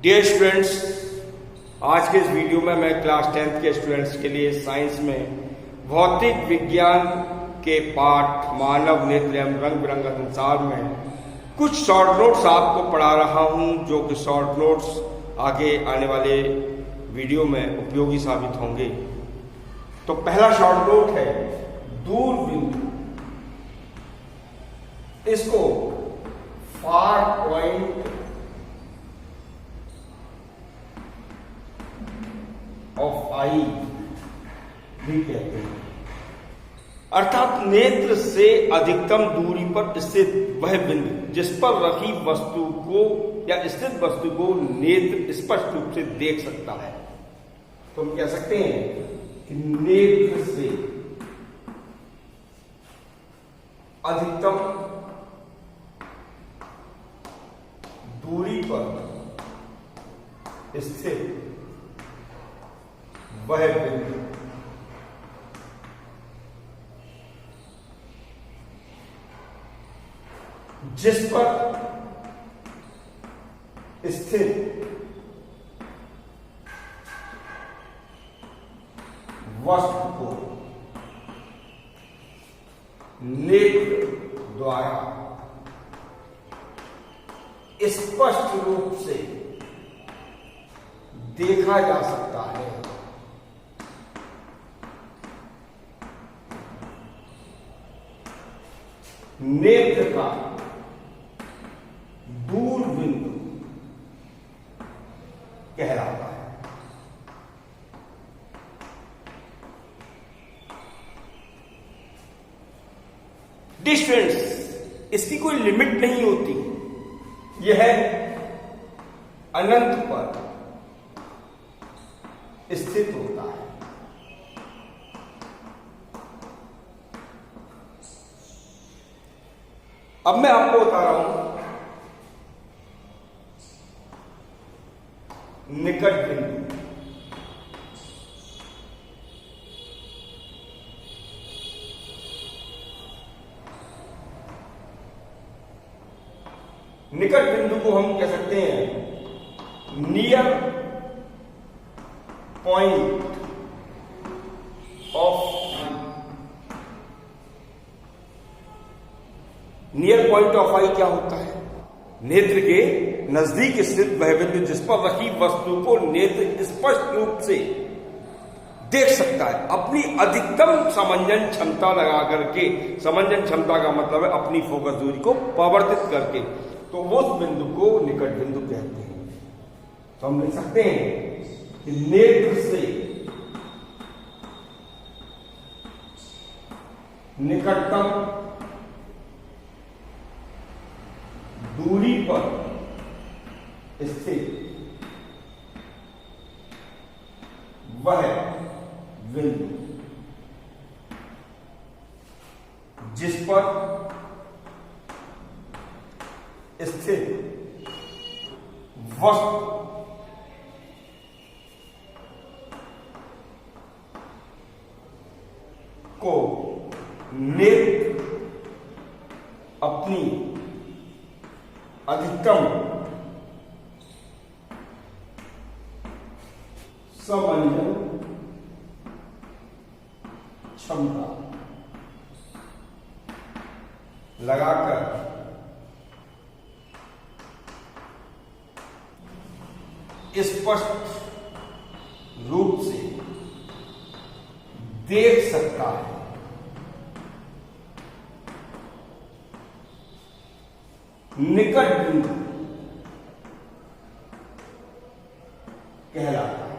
Dear students, आज के इस वीडियो में मैं क्लास 10th के स्टूडेंट्स के लिए साइंस में भौतिक विज्ञान के पाठ मानव नेत्र एवं रंग बिरंगा संसार में कुछ शॉर्ट नोट्स आपको पढ़ा रहा हूं, जो कि शॉर्ट नोट्स आगे आने वाले वीडियो में उपयोगी साबित होंगे। तो पहला शॉर्ट नोट है दूरबीन। इसको फार पॉइंट ऑफ आई भी कहते हैं, अर्थात नेत्र से अधिकतम दूरी पर स्थित वह बिंदु जिस पर रखी वस्तु को या स्थित वस्तु को नेत्र स्पष्ट रूप से देख सकता है। तो हम कह सकते हैं कि नेत्र से अधिकतम दूरी पर स्थित वह बिंदु जिस पर स्थित वस्तु को नेत्र द्वारा स्पष्ट रूप से देखा जा सकता है। नेत्र का दूर बिंदु कहलाता है। डिस्टेंस, इसकी कोई लिमिट नहीं होती, यह अनंत पर स्थित होता है। अब मैं आपको बता रहा हूं निकट बिंदु। निकट बिंदु को हम कह सकते हैं near point of near point of eye क्या होता है? नेत्र के नजदीक स्थित वह बिंदु जिस पर रखी वस्तु को नेत्र स्पष्ट रूप से देख सकता है। अपनी अधिकतम समंजन क्षमता लगा करके, समंजन क्षमता का मतलब है अपनी फोकस दूरी को परिवर्तित करके, तो उस बिंदु को निकट बिंदु कहते हैं। तो हम लिख सकते हैं कि नेत्र से निकटतम दूरी पर स्थित वह बिंदु जिस पर स्थित वस्तु को नेत्र अपनी अधिकतम समंजन क्षमता लगाकर स्पष्ट रूप से देख सकता है। निकट बिंदु कहलाता है।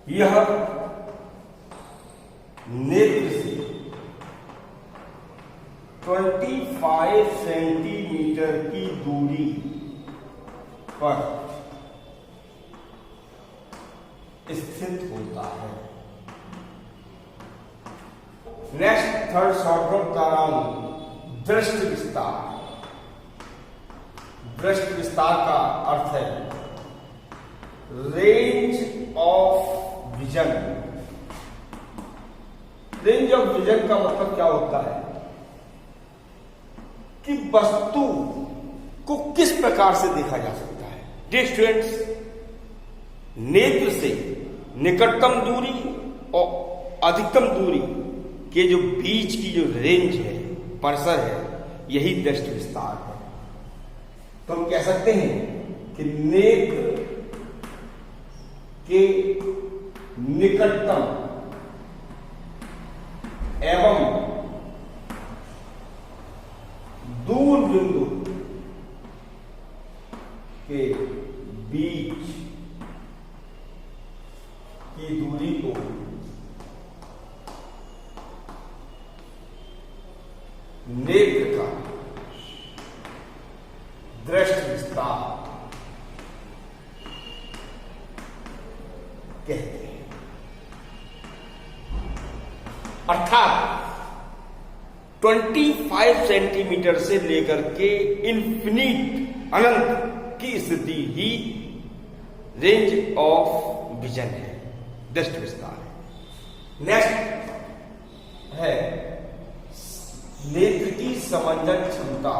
यह नेत्र से 25 सेंटीमीटर की दूरी पर स्थित होता है। नेक्स्ट थर्ड शॉर्ट नोट बता रहा हूं दृष्टि विस्तार। दृष्टि विस्तार का अर्थ है range of vision. Range of vision का मतलब क्या होता है? कि वस्तु को किस प्रकार से देखा जा सकता है। डियर स्टूडेंट्स, नेत्र से निकटतम दूरी और अधिकतम दूरी के जो बीच की जो रेंज है, परिसर है, यही दृष्टि विस्तार है। तो हम कह सकते हैं कि नेत्र के निकटतम एवं दूर बिंदु के बीच की दूरी को नेत्र का दृष्टि विस्तार कहते हैं। अर्थात 25 सेंटीमीटर से लेकर के इन्फिनिट अनंत की स्थिति ही रेंज ऑफ विजन है, दृष्टि विस्तार है। नेक्स्ट है नेत्र की समंजन क्षमता।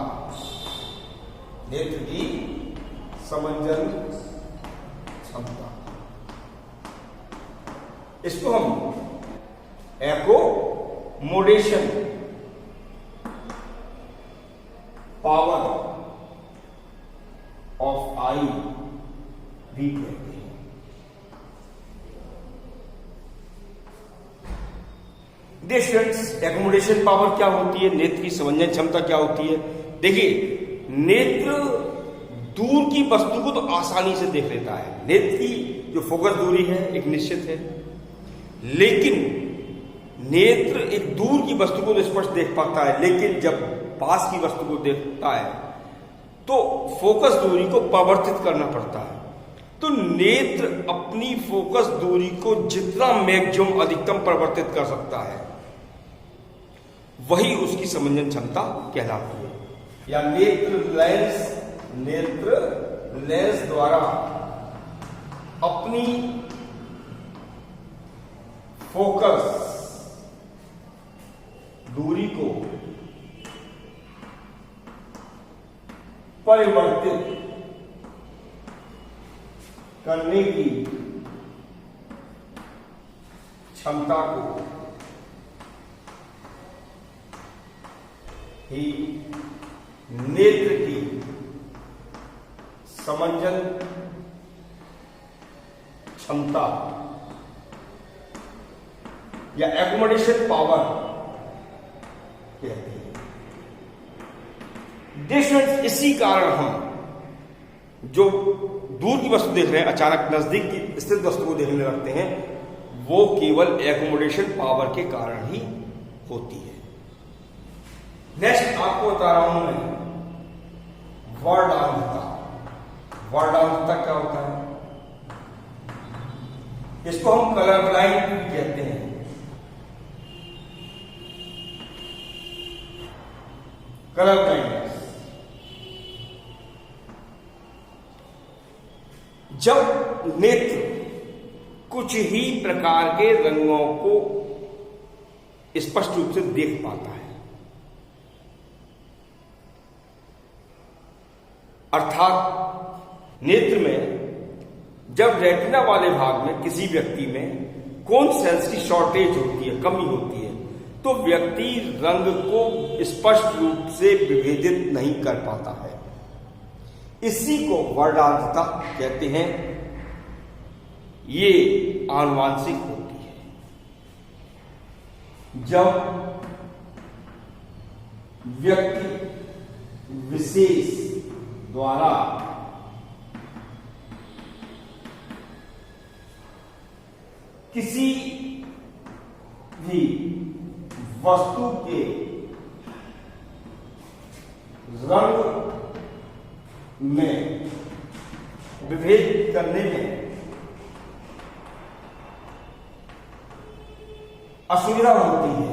नेत्र की समंजन क्षमता, इसको हम एकोमोडेशन पावर ऑफ आई भी कहते हैं। डिस्टेंस एकोमोडेशन पावर क्या होती है, नेत्र की समंजन क्षमता क्या होती है। देखिए, नेत्र दूर की वस्तु को तो आसानी से देख लेता है। नेत्र की जो फोकस दूरी है एक निश्चित है, लेकिन नेत्र एक दूर की वस्तु को तो स्पष्ट देख पाता है, लेकिन जब पास की वस्तु को देखता है तो फोकस दूरी को परिवर्तित करना पड़ता है। तो नेत्र अपनी फोकस दूरी को जितना मैक्सिमम अधिकतम परिवर्तित कर सकता है, वही उसकी समंजन क्षमता कहलाती है। या नेत्र लेंस द्वारा अपनी फोकस दूरी को परिवर्तित करने की क्षमता को ही नेत्र की समंजन क्षमता या एकोमोडेशन पावर कहते हैं। डिस्टेंस, इसी कारण हम जो दूर की वस्तु देख रहे हैं, अचानक नजदीक की स्थित वस्तु को देखने लगते हैं, वो केवल एकोमोडेशन पावर के कारण ही होती है। नेक्स्ट आपको बता रहा हूं मैं वर्णांधता। वर्णांधता क्या होता है, इसको हम कलर ब्लाइंड भी कहते हैं। कलर ब्लाइंडनेस, जब नेत्र कुछ ही प्रकार के रंगों को स्पष्ट रूप से देख पाता है, अर्थात नेत्र में जब रेटिना वाले भाग में किसी व्यक्ति में कौन सेल्स की शॉर्टेज होती है, कमी होती है, तो व्यक्ति रंग को स्पष्ट रूप से विभेदित नहीं कर पाता है। इसी को वर्णांधता कहते हैं। ये आनुवांशिक होती है। जब व्यक्ति विशेष द्वारा किसी भी वस्तु के रंग में विभेद करने में असुविधा होती है,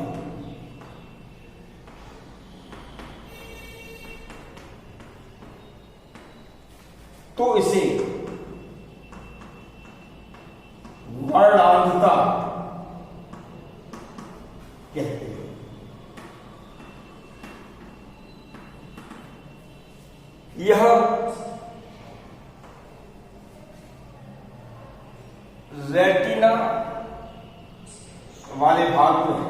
तो इसे वर्णांधता कहते हैं। यह रेटिना वाले भाग में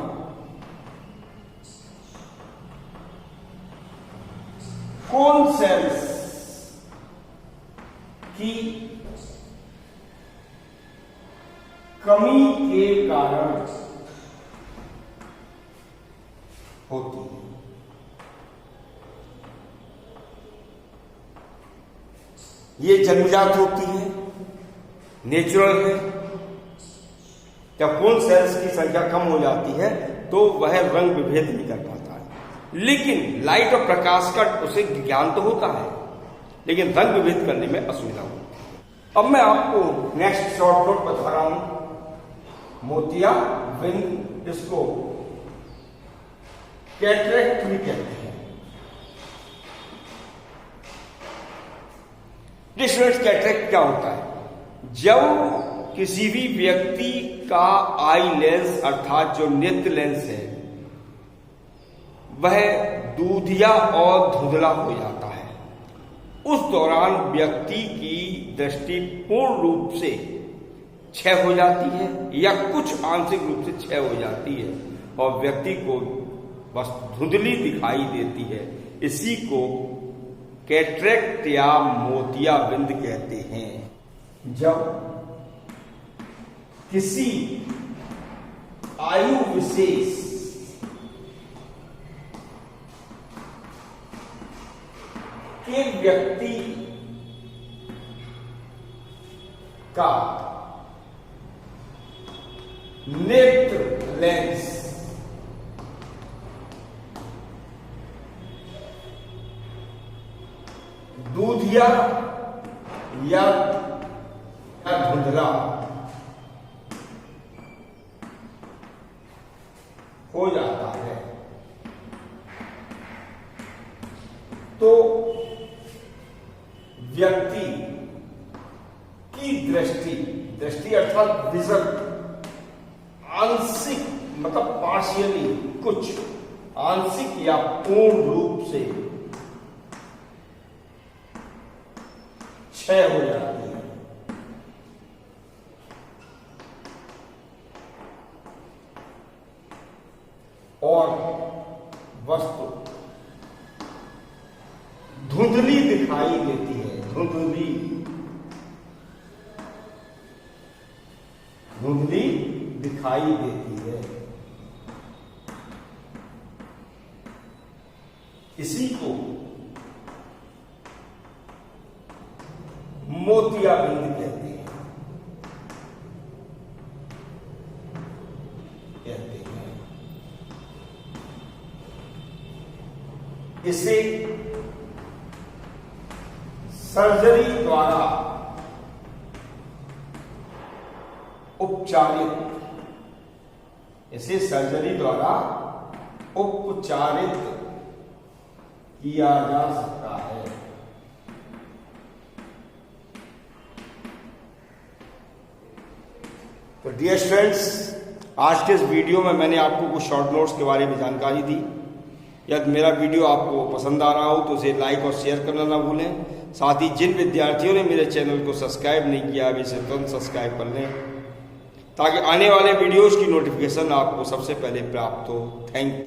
कौन सेल्स की कमी के कारण होती है। ये जन्मजात होती है, नेचुरल है। जब कौन सेल्स की संख्या कम हो जाती है तो वह रंग विभेद नहीं कर पाता है। लेकिन लाइट और प्रकाश का उसे ज्ञान तो होता है, लेकिन रंग विभेद करने में असुविधा होती है। अब मैं आपको नेक्स्ट शॉर्ट नोट बता रहा हूं, मोतिया बिंद, इसको कैटरेक्ट भी कहते हैं। डिस्ट्रेक्ट कैटरेक्ट क्या होता है? जब किसी भी व्यक्ति का आई लेंस अर्थात जो नेत्र लेंस है वह दूधिया और धुंधला हो जाता है, उस दौरान व्यक्ति की दृष्टि पूर्ण रूप से क्षय हो जाती है या कुछ आंशिक रूप से क्षय हो जाती है और व्यक्ति को बस धुंधली दिखाई देती है। इसी को कैटरेक्ट या मोतियाबिंद कहते हैं। जब किसी आयु विशेष के व्यक्ति का नेत्र लेंस दूधिया या धुंधला हो जाता है तो व्यक्ति की दृष्टि अर्थात विजन आंशिक मतलब पार्शियली, कुछ आंशिक या पूर्ण रूप से क्षय हो जाती है। और वस्तु धुंधली दिखाई देती है। धुंधली दिखाई देती है। इसी को मोतियाबिंद कहते हैं। इसे सर्जरी द्वारा उपचारित किया जा सकता है। तो डियर स्टूडेंट्स, आज के इस वीडियो में मैंने आपको कुछ शॉर्ट नोट्स के बारे में जानकारी दी। यदि मेरा वीडियो आपको पसंद आ रहा हो तो उसे लाइक और शेयर करना ना भूलें। साथ ही जिन विद्यार्थियों ने मेरे चैनल को सब्सक्राइब नहीं किया अभी से तुरंत सब्सक्राइब कर लें ताकि आने वाले वीडियोस की नोटिफिकेशन आपको सबसे पहले प्राप्त हो। Thank you.